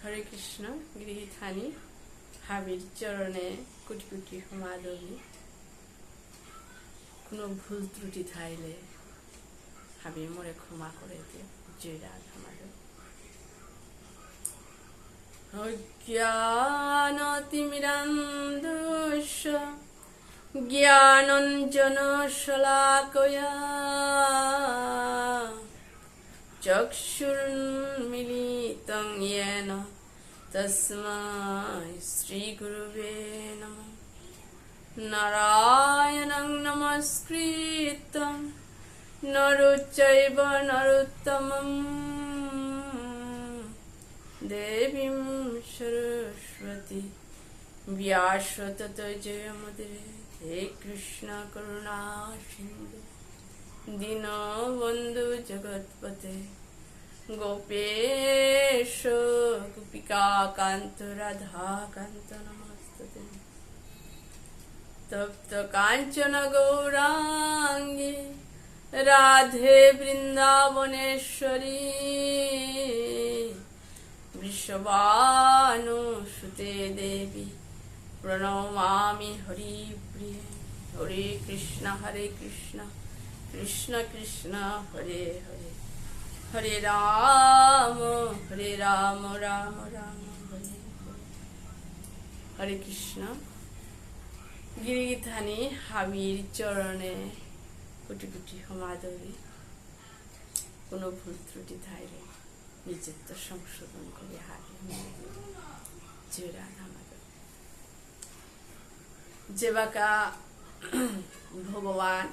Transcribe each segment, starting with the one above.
হরে কৃষ্ণ। গৃহীথানি হাবির চরণে কোটি কোটি সমাদরি। কোনো ভুল ত্রুটি থাইলে হাবি মোরে ক্ষমা করে দিও। জয় রাধা মাধব। অজ্ঞানতিমিরান্ধস্য জ্ঞানঞ্জন শলাকয়া চক্ষুর্মিলিতং येन তস্मै শ্রীগুরুবে নমঃ। নারায়ণং নমস্কৃত্যং নরচৈব নরোত্তমং দেবীং সরস্বতী ব্যাসো ততো জয়মুদিরে। হে কৃষ্ণ করুণা সিন্ধু দীনবন্ধু জগৎপতে গোপেশ গোপিকা কান্ত রাধা কান্ত নমস্তুতে। তপ্ত কাঞ্চন গৌরাঙ্গী রাধে বৃন্দাবনেশ্বরী বৃষভানুসুতে দেবী প্রণমামি হরিপ্রিয়ে। হরে কৃষ্ণ কৃষ্ণ কৃষ্ণ হরে হরে, হরে রাম রাম রাম হরে হরে। হরে কৃষ্ণ। গিরিধানী হাবির চরণে কোটি কোটি সমাদরি। কোনো ভুল ত্রুটি থাইলে নিজেত্ব সংশোধন করে হাবি জয় রাধা মাধব। যে বাকা ভগবান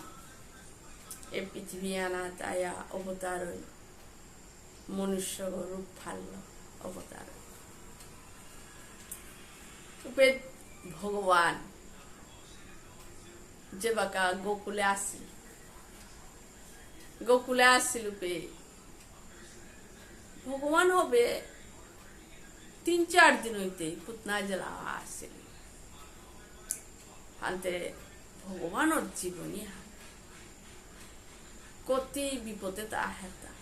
এ পৃথিবী আনা তায়া অবতার মনুষ্য রূপ ফাল্য অবতার ভগবান যে বাকা গোকুলে আসিল রূপে ভগবান হবে 3-4 দিন হইতে পুতনা জেলা আসিল। আনতে ভগবানের জীবনী কতি বিপদে তা হেতা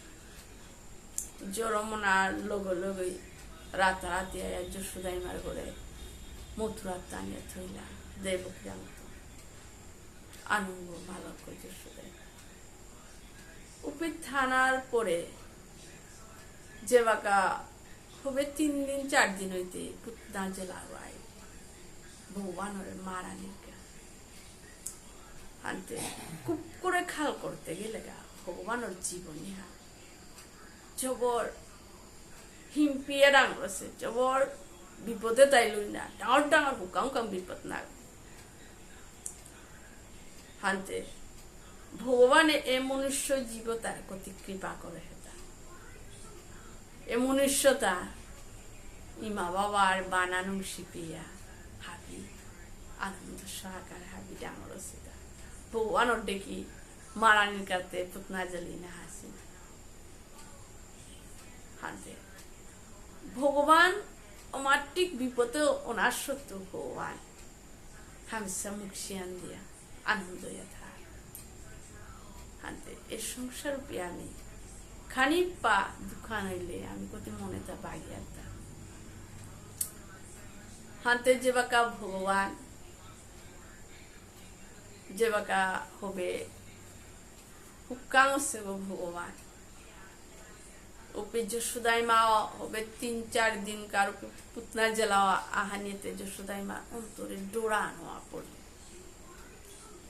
জরমনার লগে লগে রাতারাতি যশোদাইমার ঘরে মথুরার টানিয়ে থইলা দেবকী আনন্দ ভালো করে যশোদাই উপর থানার পরে যে বাকা হবে 3-4 দিন হইতে পুতনা জেলা ভগবানের মারানি আনতে খুব করে খাল করতে গেলে ভগবানের জীবনী জবর হিমপিয়ে ডাঙছে জবর বিপদে তাই লই না ডাঙর ডাঙর হুকাম বিপদ না হানতে ভগবানে এ মনুষ্য জীবতার কতি কৃপা করে হেতা এ মনুষ্যতা ইমা বাবার বানানো শিপিয়া হাবি আনন্দ সহকারে হাবি ডাঙর সেটা ভগবানের দেখি মারানির কাতে পুতনা জ্বালি না হাসি হাতে ভগবান অমাটিক বিপদে ওনার সত্য ভগবান হামসা মুখশিয়ান দিয়া আনন্দ থাক হাতে এ সংসার রূপে আমি খানি পা দুখান হইলে আমি কত মনে তা বাগিয়া হাতে যে বাকা ভগবান যে বাকা হবে হুকাং আছে ভগবান ওপে যশোদাই মা হবে 3-4 দিন কার পুতনা জেলা আহানিতে যশোদাই মা অন্তরে ডোরা নোয়া পড়লে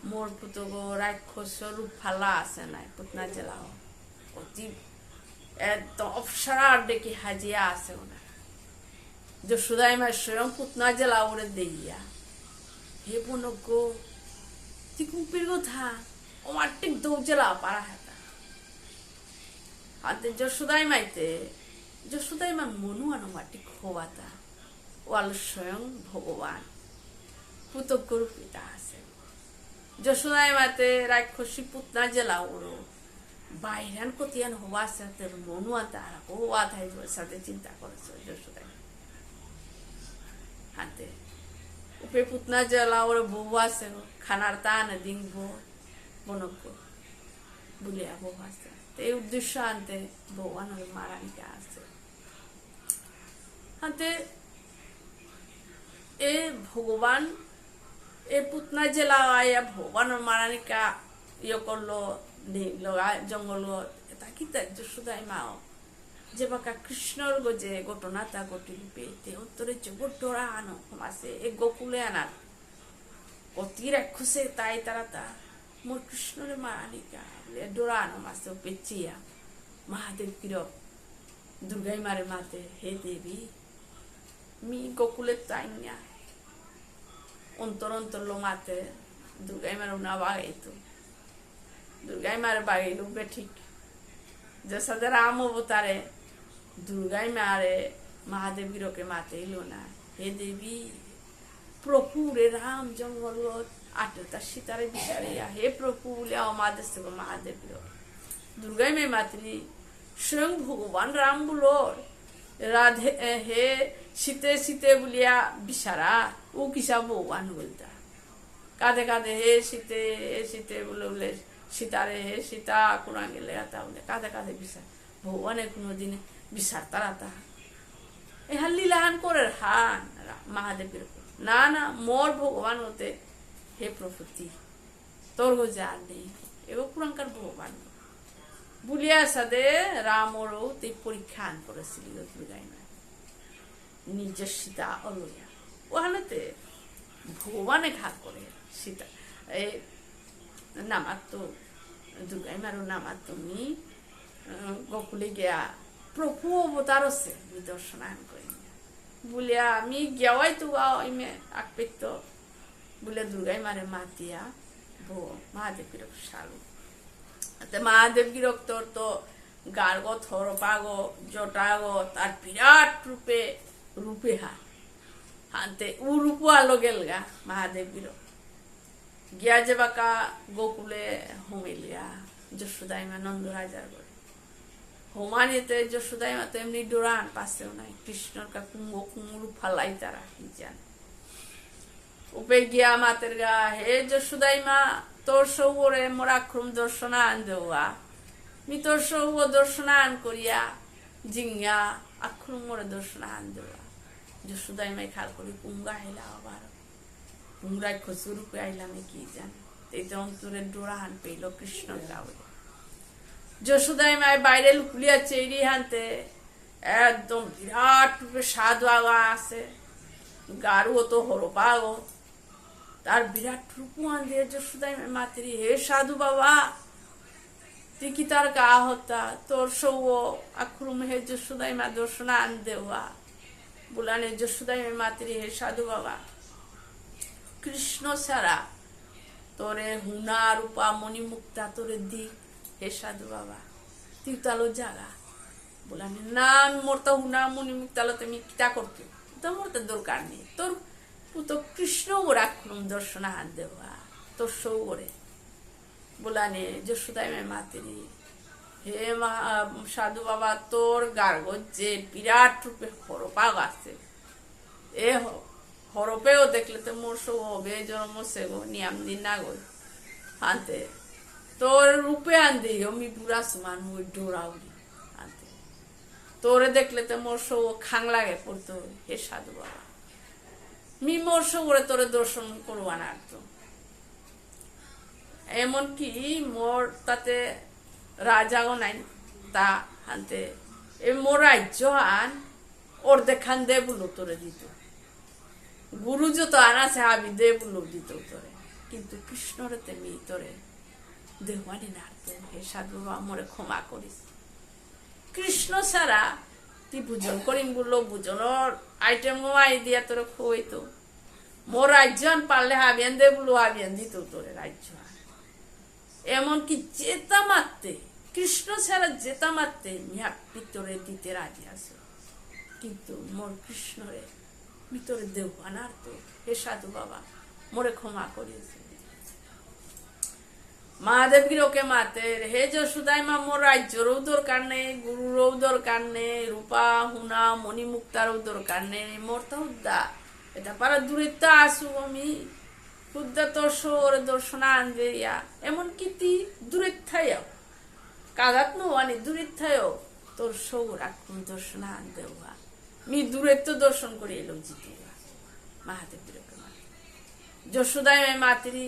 মোর পুত গো রাক্ষস রূপ ফালা আছে নাই পুতনা জেলা অতি একদম অপসরার ডেকে হাজিয়া আছে ওনা যশোদাই মা স্বয়ং পুতনা জেলা ওরে দেইয়া হে বোন গো তিকুম্পির কথা আমার ঠিক দৌজেলা পারা হেতা হাতে যশোদাই মা মনুয়ানো মাটি খোয়াতা ওয়াল স্বয়ং ভগবান পুতজ্ঞ পিতা আছে যশোদাই মাতে রাক্ষসী পুতনা জেলা ওরো বাইরান কতিয়ান হওয়া সাথে মনুয়া তারা হওয়া থাই সাথে চিন্তা করেছে যশোদাই হাতে উপে পুতনা জেলা ওর বউ আছে খানার টান দিংব বনক বুলিয়া বউ আছে এই উদ্দেশ্য আনতে ভগবানের মারানিকে আছে হাতে এ ভগবান এ পুতনা জেলা আয়া ভগবানের মারানিকা ইয়ে করলো লগা জঙ্গল এটা কি যশোদাই মাও যে বাকা কৃষ্ণর যে ঘটনা তা ঘটিল পেতে উত্তরে জগৎ ডোরা আনো মাসে এ গোকুলে আনার অতি রাক্ষসে তাই তারা তা মোর কৃষ্ণরে মারানিকা ডোরা আনো মাসে পেচিয়া মহাদেব কির দুর্গাই মারে মাতে হে দেবী মি গোকুলে তাই না অন্তর অন্তর লো মাতে দুর্গাই মার না বাগাইতো দুর্গাই মারে বাগাইল বে ঠিক जैसा राम अवतारे दुर्गाई मारे महादेव गिरो के माते लो ना हे देवी प्रभु रे राम जंगल आटता सीतारे बिचारिया हे प्रभु ले महादेव से महादेव गिरो दुर्गाई में मातरी स्वयं भगवान राम बोलो राधे हे सीते सीते बोलिया बिचारा वो किसा भगवान बोलता कादे कादे हे सीते बोले बोले सीतारे हे सीता कुरान गेले आता बोले कादे कादे बिसार भगवान কোনো দিনে বিচার তারাতা এই লীলাহান করে হান মহাদেবের না না মোর ভগবান হতে হে প্রভুতি তোর গোজে আর নেই এগো পুরাঙ্কার ভগবান বুলিয়া সাদে রামরও তে পরীক্ষা আন করেছিল দুর্গাই মা নিজের সীতা অলয়া ওখানেতে ভগবানে ঘাত করে সীতা এই নামাতো দুর্গাই মারো নামাত তুমি গোকুলে গিয়া প্রভু অবতার আছে দর্শনায়ন করি বলিয়া আমি গিয়াওয়াই তো ইমে আকপেত বলে দুর্গাই মারে মাতিয়া ভো মহাদেব গিরক সালু মহাদেব গিরক তোর তো গার্গ থর পাগো জটাগ তার বিরাট রূপে হাতে উ রূপ আলো গেল গা মহাদেব গিরক গিয়া যে বাকা গোকুলে হোমিলিয়া যশোদাই মা নন্দ রাজার ঘরে হোমানিতে যশোদাই মা তো এমনি ডোরান পাশেও নাই কৃষ্ণর কা কুমুরু ফালাই তারা কি জান উপে গিয়া মাতের গা হে যশোদাই মা তোর সৌরে মোরাক্রম দর্শনান দেওয়া মি তোর সৌ দর্শনান করিয়া জিঙ্গা আক্রম মোরে দর্শনান দেওয়া যশোদাই মাই খাল করি কুঙ্গা হেলা আবার কুমড়ায় খসুর রূপে আইলাম কি জানি এই তো অন্তরের ডোরাহান পেল কৃষ্ণ গাওয়ে যশোদাই মায় বাইরে লুকুলিয়া চেরি হানতে একদম বিরাট রূপে সাধু আগা আছে গারু তো হরপাগো তার বিরাট রূপ আন দিয়ে যশোদাই মাতৃ হে সাধু বাবা তুই কি তার গা হতা তোর সৌ আক্রম হে যশোদাই মা দর্শনা আন দেওয়া বুলানে যশোদাই মাতৃ হে সাধু বাবা কৃষ্ণ ছাড়া তোরে হুনা রূপা মণিমুক্তা তোরে দিক হে সাধু বাবা তিরতালো জাগা বলানি না মোর তো হুনা মণিমুক্তালো তুমি কিতা করতে তো মোর তো দরকার নেই তোর তো কৃষ্ণ ওরা খুন দর্শন হাত দেওয়া তোর সৌ করে বলানি যশোদাই মাতৃ হে সাধু বাবা তোর গার্গ যে বিরাট রূপে হরপাগ আছে এ হরপেও দেখলে তো মোর সৌ হবে জন্ম সে গো নিয়াম দিন না গো আনতে তোর রূপে আন দিই আমি বুড়া সমান মুই ডোরাউলি আনতে তোরে দেখলে তো মোর সৌ খাং লাগে পড়তো হে সাধু বাবা মি মোর সৌ করে তোরে দর্শন করবা না তো এমনকি মোর তাতে রাজাও নাই তা আনতে এ মোর রাজ্য আন ওর দেখান দে বলো তোরে দিত গুরু যত আনাছে হাবি দে বলো দিত তোরে কিন্তু কৃষ্ণরে তেমি তোরে দেওয়ানি না হে সাধু বাবা মোরে ক্ষমা করিস কৃষ্ণ ছাড়া তুই ভোজন করিম বললো ভোজনের আইটেম আই দিয়া তোরে খুয়াইতো মোর রাজ্যান পারলে হাবিয়ান দে বললো হাবিয়ান দিত তোরে রাজ্য এমনকি জেতা মারতে কৃষ্ণ ছাড়া জেতা মারতে মিয়া পিতরে দিতে রাজি আছে কিন্তু মোর কৃষ্ণরে ভিতরে দেওয়ানার তো হে সাধু বাবা মোরে ক্ষমা করিয়েছে মহাদেব গিরকে মাতের হে যশোদাই মা মোর রাজ্যরও দরকার নেই গুরুরও দরকার নেই রূপা হুনা মণিমুক্তারও দরকার নেই মোর তো হুদ্দা এটা পারা দূরিত্ব আসু আমি হুদ্দা তোর সৌর দর্শন আনবে ইয়া এমন কি তি দূরিত্থায়ও কাদাত নো আনি দূরিত্থায়ও তোর সৌর আক্রম দর্শন আনবে মি দূরে তো দর্শন করে এলো জিতু মহাদেব বিরকে মাতে যশোদাই মাতরি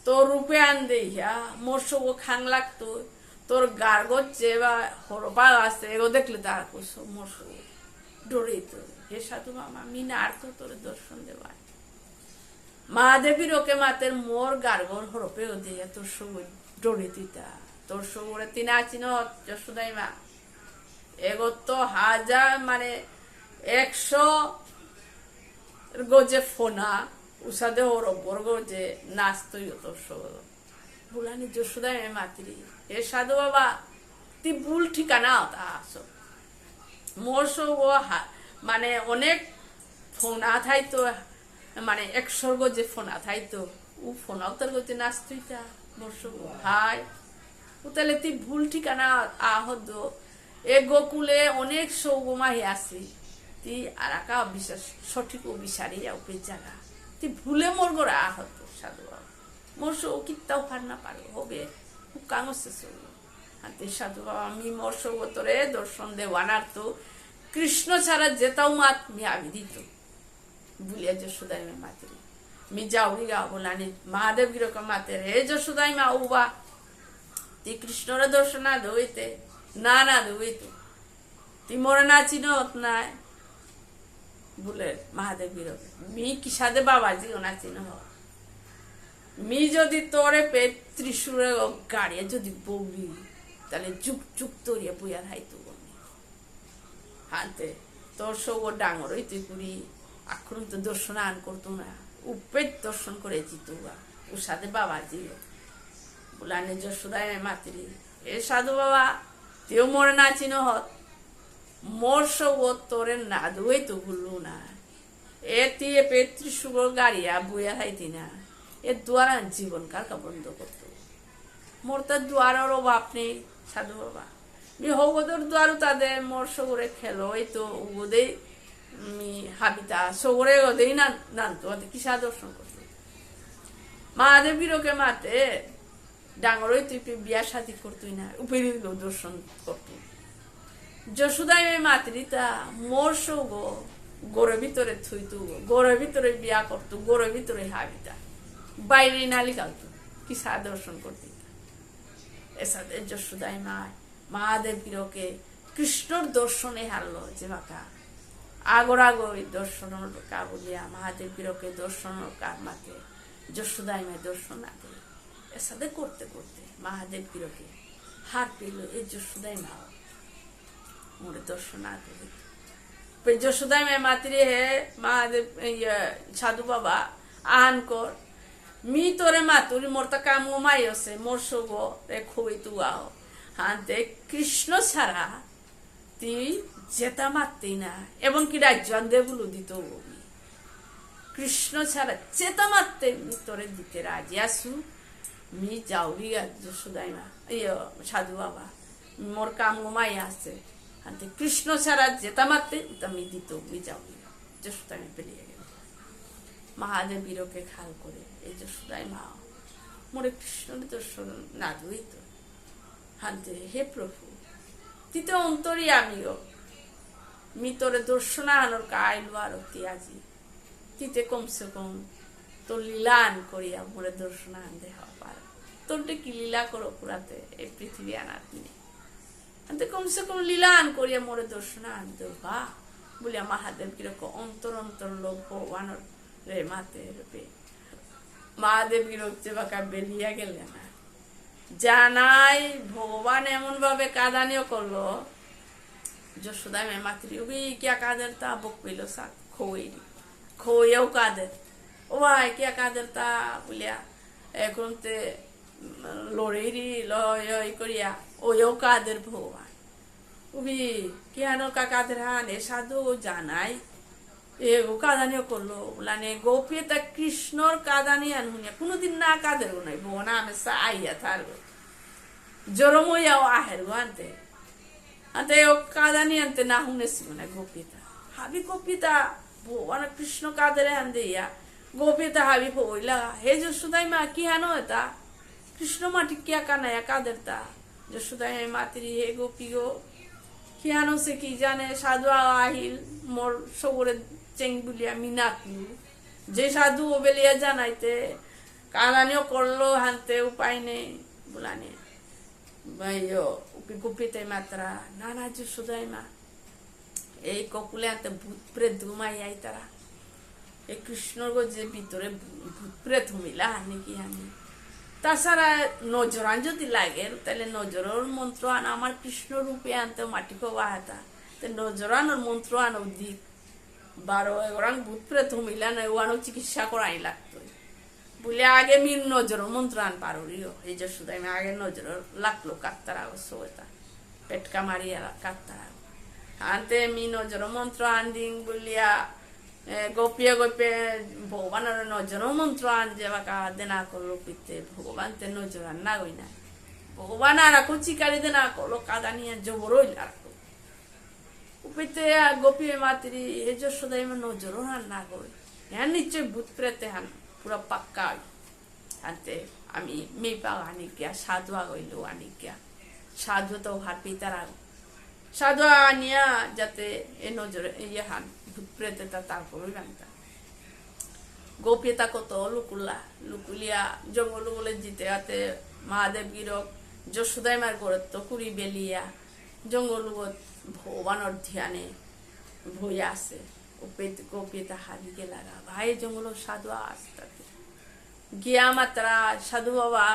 তোর রূপে আন দে ইয়া মোর সব খাং লাগতো তোর গার্গত যে বা হরপা আছে এগো দেখলে তার কোসো মোর সব ডরে তো হে সাধু মামা মি না আর তো তোর দর্শন দেওয়া মহাদেবীর ওকে মাতের মোর গার্গর হরপে ও দিয়ে তোর সব ডরে দিতা তোর সবরে তিনা চিন যশোদাই মা এগো তো হাজার মানে 100 গজে ফোনা উসাদে হরপর গজে নাচতই তোর সব বুলানি যশোদাই মাতরি এ সাধু বাবা তুই ভুল ঠিকানা তা আসো মোর সব মানে অনেক ফোনা থাইতো মানে 100 গজে ফোনা থাইতো ও ফোনাও তোর গজে নাচতইতা মোর সব ভাই ও তাহলে তুই ভুল ঠিকানা আহদ এ গোকুলে অনেক সৌগমাহি আসি তুই আর একা বিশ্বাস সঠিক ও বিচারি ওপে জায়গা তুই ভুলে মোর গোড়া আহত সাধু বাবা মোর সৌ কিত্তাও ফার না পারো হবে খুব কাঙসে সৌগ হাতে সাধু বাবা আমি মোর সৌগ তোরে দর্শন দেওয়ানার তো কৃষ্ণ ছাড়া যেতাও মাত মি আমি দিত বুলিয়া যশোদাই মা মাতরি মি যাওরি গা বলানি মহাদেব গিরক মাতে রে যশোদাই মা উবা তুই কৃষ্ণরে দর্শন না দইতে না না দইতো তুই মোরে না চিনত নাই বলে মহাদেব গিরক মি কি সাদে বাবাজি ও না চিন মি যদি তোরে পে ত্রিশুরে গাড়িয়ে যদি বৌলি তাহলে যুগ যুগ তরিয়ে বইয়ার হাইতো হাতে তোর সব ডাঙর হইতে কুড়ি এখন তো দর্শন আন করতো না উপের দর্শন করেছি তো ওর সাথে বাবাজি বলানে যশোদায় মাতরি এ সাধু বাবা তেও মরে না চিন হত মোর সব তোরে না দুই তো ভুললো না এ তিয়ে পেত্রি সুগর গাড়িয়া বইয়া হাইতি না এ দুয়ার জীবন কারকা বন্ধ করতো মোর তার দুয়ারের অভাব নেই সাধু বাবা মি হগদর দুয়ারও তাদের মোর সগরে খেলো এই তো ওদের মি হাবিতা সগরে ওদেরই না নানতো ওদের কিসা দর্শন করতো মহাদেব গিরকে মাতে ডাঙরই তুই বিয়া শাদি করতুই না উপেরি দর্শন করতো যশোদাই মাতরি তা মোর সৌগ গোরের ভিতরে থুইতু গোরের ভিতরে বিয়া করতো গোরের ভিতরে হাবিতা বাইরে নালি গালতো কিসা দর্শন করতি এসাদের যশোদাই মা মহাদেব গিরকে কৃষ্ণর দর্শনে হারলো যে বাঁকা আগর আগর দর্শন কা বলিয়া মহাদেব গিরকে দর্শন কার মাতে যশোদাই মা দর্শন আগে এসাদে করতে করতে মহাদেব গিরকে হার পেল এই যশোদাই মা মোরে দর্শন আগে যশোদাই মা মাতৃ হে মহাদেব সাধু বাবা আহান কর মি তোরে মাতুরি মোর তা কাম মাই আছে মোর সব রে খুবই তু আও হাতে কৃষ্ণ ছাড়া তুই যেতা মারতি না এবং কি রাজ্যান দেবগুলো দিত কৃষ্ণ ছাড়া চেতা মারতে তোরে দিতে রাজি আসু মি যাওরি যশোদাই মা সাধু বাবা মোর কাম মাই আছে হাতে কৃষ্ণ ছাড়া যেতা মারতে আমি দিত মি যাওরি যশোদাই মা পেরিয়ে গেল মহাদেব বীরকে খাল করে এই যশোদাই মা মোরে কৃষ্ণের দর্শন না দুইত হাতে হে প্রভু তিতে অন্তরি আমিও মি তোরে দর্শনা আনোর কাইল আরতি আজি তিতে কমসে কম তোর লীলা আন করিয়া মোরে দর্শনা আন দেহ পার তোরটা কি লীলা করো পুরাতে এই পৃথিবী আনার দিনে হাতে কমসে কম লীলা আন করিয়া মোরে দর্শনা আন দেহ বা বলিয়া মহাদেব কিরকম অন্তর অন্তর লোক ভগবানের রে মাতে রূপে মহাদেব গিরক যে বাঁকা বেরিয়া গেলে না জানাই ভগবান এমন ভাবে কাদানিও করলো যশোদাই মা মাতৃ ওই কিয়া কাদের তা বক পেল সা খোয়েরি খোয়েও কাদের ও ভাই কিয়া কাদের তা বলিয়া এখন তে লড়েরি লয় করিয়া ওও কাদের ভগবান উবি কেন কা কাদের হান এ সাধু জানাই এগো কাদানিও করলো বলানে গোপে তা কৃষ্ণর কাদানি আনুনিয়া কোনোদিন না কাদের নাই বোনা আমি আইয়া থারবো জরমইয়াও আহের গো আনতে আনতে ও কাদানি আনতে না শুনেছি মানে গোপিতা হাবি গোপিতা ভগবান কৃষ্ণ কাদের আনতে ইয়া গোপিতা হাবি হইলা হে যশোদাই মা কি হানো এটা কৃষ্ণ মাটি কিয়া কানায়া কাদের তা যশোদাই মাতৃ হে গোপী গো কিয়ানো সে কি জানে সাধু আহিল মোর সবরে চেং বুলিয়া মিনাতলু যে সাধু ও বেলিয়া জানাইতে কানানিও করলো হানতে উপায় নেই বুলানে ভাইও উপি গুপিতে মাত্রা নানা যশোদাই মা এই ককুলে আনতে ভূত প্রেত ধুমাই আই তারা এই কৃষ্ণর যে ভিতরে ভূত প্রেত হুমিলা হানি কি হানি তাছাড়া নজরান যদি লাগে তাহলে নজরের মন্ত্র আন আমার কৃষ্ণ রূপে আনতে মাটি কোবা হাতা তো নজরানোর মন্ত্র আনো দিক 12 orang ভূত প্রেত হুমিলা না ওয়ানো চিকিৎসা করাই লাগতো বলে আগে মির নজর মন্ত্র আন পারিও এই যে শুধু আমি আগে নজর লাগলো কাত্তারা সোতা পেটকা মারিয়া কাত্তারা আনতে মি নজর মন্ত্র আন দিন বলিয়া গোপিয়ে গোপে ভগবানের নজর মন্ত্র আন যে বাকা দেনা করলো পিতে ভগবান তে নজর আন না গই না ভগবান আর কুচিকারি দেনা করলো কাদা নিয়ে জবরই লাগতো উপিতে গোপী মাতৃ এই যে শুধু আমি নজর আন না গই হ্যাঁ নিশ্চয় ভূত প্রেতে হান পুরা পাক্কা হাতে আমি মেয়ে পাও আনি গিয়া সাধু আগইল আনি গিয়া সাধু তো হাত পিতারা সাধু আনিয়া যাতে এ নজরে ইয়ে হান ভূত প্রেতে তারপরই বানতা গোপিতা কত লুকুলিয়া জঙ্গল বলে জিতে হাতে মহাদেব গিরক যশোদাই মার গড়ে তো কুড়ি বেলিয়া জঙ্গল ভগবানের ধ্যানে ভইয়া আছে গোপিতা হারি গেলারা ভাই জঙ্গল সাধু আসতে গিয়া মাত্রা সাধু বাবা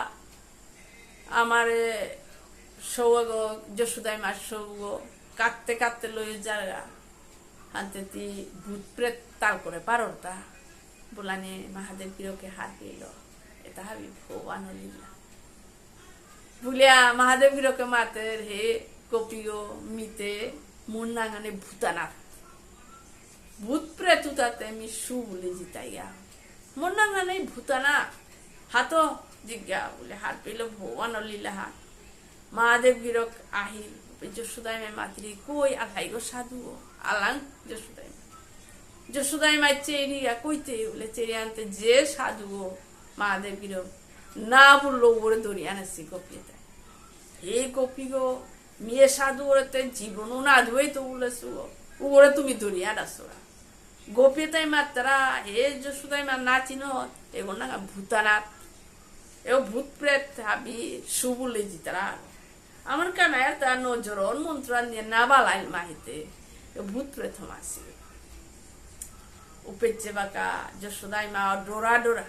আমার সৌগ যশোদাই মার সৌগ কাটতে কাটতে লই জায়গা হাতে তি ভূত প্রেত তাল করে পারোটা বলানে মহাদেব গিরকে হার পেল এটা হাবি ভগবান লীলা বুলিয়া মহাদেব গিরকে মাতে হে কপিও মিতে মন নাঙানে ভূতানাথ ভূত প্রেত তাতে আমি শু বলে জিতাইয়া মন নাঙানে ভূতানা হাত জিজ্ঞা বলে হার পেল ভগবান লীলা হাত মহাদেব গিরক আহিল যশোদাই মাই মাতৃ কই আলাই গো সাধু আলাং যশোদাই মাই চেরিয়া কইতে বলে চেরি আনতে যে সাধু মহাদেব গিরক না বললো ওরে দড়ি আনাছি কপিতে এই কপি গো মেয়ে সাধু ওরেতে জীবনও না ধুয়ে তো বলেছো ওরে তুমি দড়ি আনাছো গোপিতাই মাত্রা হে যশোদাই মা না চিনো এগো না ভূতানাথ এ ভূত প্রেত হাবি সুবলে জিতারা আমার কানায় তার নজর মন্ত্র নিয়ে না বালাইল মাহিতে ভূত প্রথম আসি উপেচ্ছে বাকা যশোদাই মা ডোরা ডোরা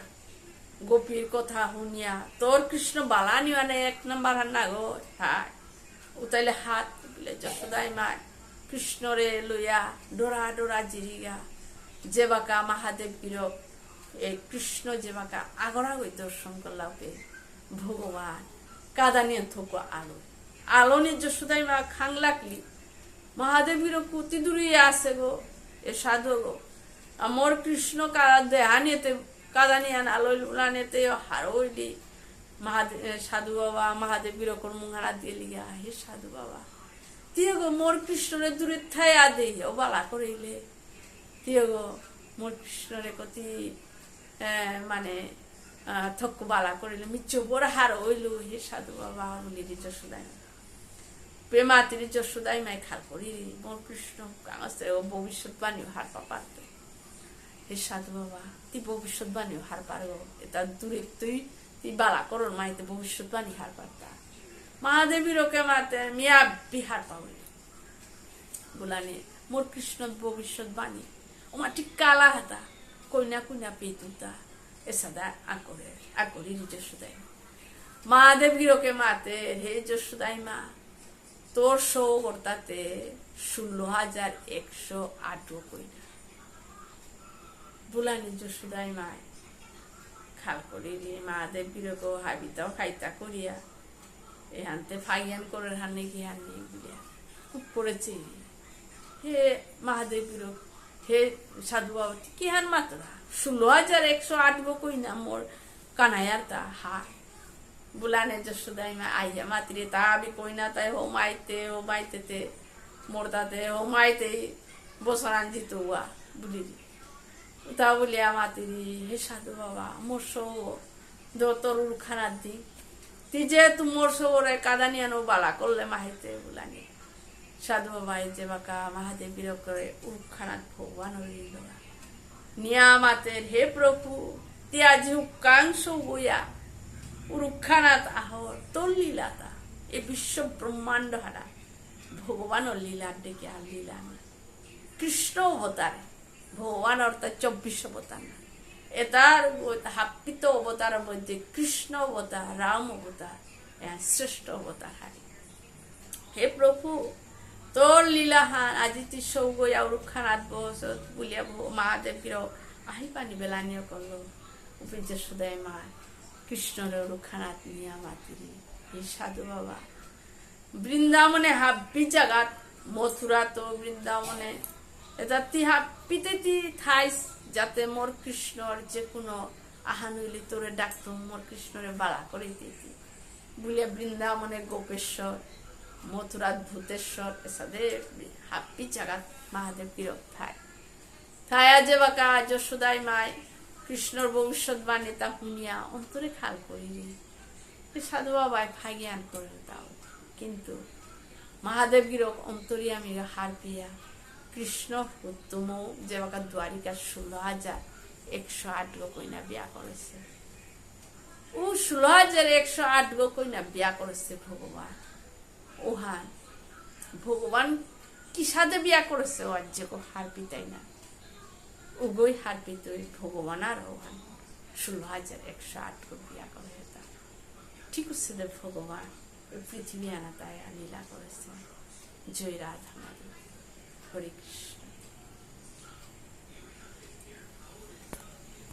গোপীর কথা শুনিয়া তোর কৃষ্ণ বালানি মানে 1 নম্বর হান্না গো হ্যাঁ উতাইলে হাত বলে যশোদাই মা কৃষ্ণরে লইয়া ডোরা ডোরা জিরিগা যে বাকা মহাদেব গিরক এই কৃষ্ণ যে বাকা আগরা গই দর্শন করলাকে ভগবান কাদা নিয়ে থোক আলো আলো নিয়ে যশোদাই মা খাংলাকলি মহাদেব গিরক কুতি দূরিয়ে আসে গো এ সাধু গো আমার কৃষ্ণ কাদা দেহা নিয়েতে কাদা নিয়ে আলো উলানেতে হারইলি মহাদেব সাধু বাবা মহাদেব গিরকর মুহারা দিয়ে লিগা হে সাধু বাবা তিয় গো মোর কৃষ্ণরে দূরে থাইয়া দেই ও বালা করিলে তিয় গো মোর কৃষ্ণরে কতি মানে থক বালা করিলে মিচ্ছ বড় হার হইল হে সাধু বাবা বলি যশোদাই প্রেমাতির যশোদাই মাই খাল করি মোর কৃষ্ণ কাগজে ও ভবিষ্যৎবাণী হার পাপাতে হে সাধু বাবা তুই ভবিষ্যৎবাণী হার পারো এটা দূরে তুই বালা করর মাইতে ভবিষ্যৎবাণী হার পারতা মহাদেবীর ওকে মাতে মিয়া বিহার পাবি বলানে মোর কৃষ্ণ ভবিষ্যৎবাণী ও মা ঠিক কালা হাতা কইনা কইনা পেতুতা এসাদা আকরি যশোদাই মহাদেব গিরকে মাতে হে যশোদাই মা তোর সৌ করতাতে 16,108 কইনা বুলানি যশোদাই মায় খাল করি মহাদেব গিরক হাবিতাও খাইতা করিয়া এই হানতে ফাইয়ান করে হানে কি হানি বুলিয়া খুব করেছে হে মহাদেব গিরক হে সাধু বাবা কি হান মাত্রা 16,108 কইনা মোর কানায়ার তা হার বুলানে যশোদাই মা আইয়া মাতৃ তা আবি কইনা তাই হো মাইতে মোর তাতে হো মাইতে বসরান জিতুয়া বুলি তা বলিয়া মাতৃ হে সাধু বাবা মোর সৌ তোর খানার দি তুই যে মোর সৌরে কাদা নিয়ে বালা করলে মাহিতে বুলানি সাধু বাবাই যে বাঁকা মহাদেব বিরোগ করে উরুখানাত ভগবান নিয়ামাতের হে প্রভু তিয়াজি উকাংশ বইয়া উরুখানাত আহর তোর লীলাতা এ বিশ্ব ব্রহ্মাণ্ড হারা ভগবান ও লীলার ডেকে আর লীলা নেই কৃষ্ণ অবতার ভগবান অর্থাৎ 24 অবতার না এটার হাপ্পিত অবতারের মধ্যে কৃষ্ণ অবতার রাম অবতার শ্রেষ্ঠ অবতার হারি হে প্রভু তোর লীলাহান আজি তুই সৌগই উরুখান 8 বছর বলিয়া মহাদেব গির আহি পানি বেলানিও করলো উপর যশোদায় মা কৃষ্ণর উরুখানাত নিয়া মাতিরি হে সাধু বাবা বৃন্দাবনে হাব্বি জাগাত মথুরা তো বৃন্দাবনে এটা তি হাপ্পিতে তি থাইস যাতে মোর কৃষ্ণর যে কোনো আহান হইলে তোরে ডাক্ত মোর কৃষ্ণরে বাড়া করে দিতি বলিয়া বৃন্দাবনে গোপেশ্বর মথুরাত ভূতেশ্বর এসাদে হাপ্পি জাগাত মহাদেব বিরক থায় থায়া যে বাকা যশোদাই মায় কৃষ্ণর ভবিষ্যৎবাণী তা শুনিয়া অন্তরে খাল করিলি সাধু বাবাই ভাগিয়ান করে দাও কিন্তু মহাদেব গিরক অন্তরিয়ামী হার পিয়া কৃষ্ণ উত্তম যে বাকা দ্বারিকার 16,108 গো কইনা বিয়া করেছে ও 16,108 গো কইনা বিয়া করেছে ভগবান ওহান ভগবান কি সাথে বিয়া করেছে ও আজ যে হার পিতাই না উগই হার পিতই ভগবান আর ওহান 16,108 গো বিয়া করে ঠিক আছে দে ভগবান পৃথিবী আনা তাই লীলা করেছে জয় রাধা মাধব হরে কৃষ্ণ।